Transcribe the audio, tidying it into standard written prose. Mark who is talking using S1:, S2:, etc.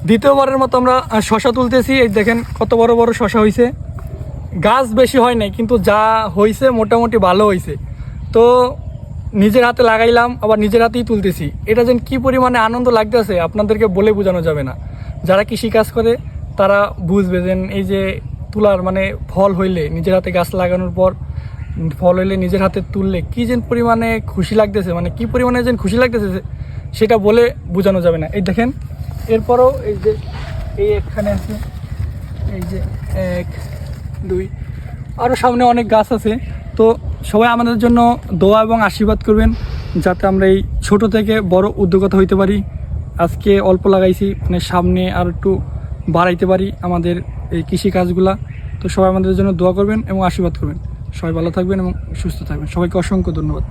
S1: দ্বিতীয়বারের মতো আমরা শশা তুলতেছি। এই দেখেন কত বড় বড় শশা হয়েছে। গাছ বেশি হয় নাই, কিন্তু যা হয়েছে মোটামুটি ভালো হয়েছে। তো নিজের হাতে লাগাইলাম, আবার নিজের হাতেই তুলতেছি। এটা যেন কী পরিমাণে আনন্দ লাগতেছে আপনাদেরকে বলে বোঝানো যাবে না। যারা কৃষিকাজ করে তারা বুঝবে যেন এই যে তুলার মানে ফল হইলে, নিজের হাতে গাছ লাগানোর পর ফল হইলে নিজের হাতে তুললে কী যেন পরিমাণে খুশি লাগতেছে, মানে কী পরিমাণে যেন খুশি লাগতেছে সেটা বলে বোঝানো যাবে না। এই দেখেন এরপরও এই যে এই এখানে আছে, এই যে 1 2 আরও সামনে অনেক গাছ আছে। তো সবাই আমাদের জন্য দোয়া এবং আশীর্বাদ করবেন যাতে আমরা এই ছোট থেকে বড় উদ্যোক্তা হইতে পারি। আজকে অল্প লাগাইছি, মানে সামনে আর একটু বাড়াইতে পারি আমাদের এই কৃষিকাজগুলা। তো সবাই আমাদের জন্য দোয়া করবেন এবং আশীর্বাদ করবেন। সবাই ভালো থাকবেন এবং সুস্থ থাকবেন। সবাইকে অসংখ্য ধন্যবাদ।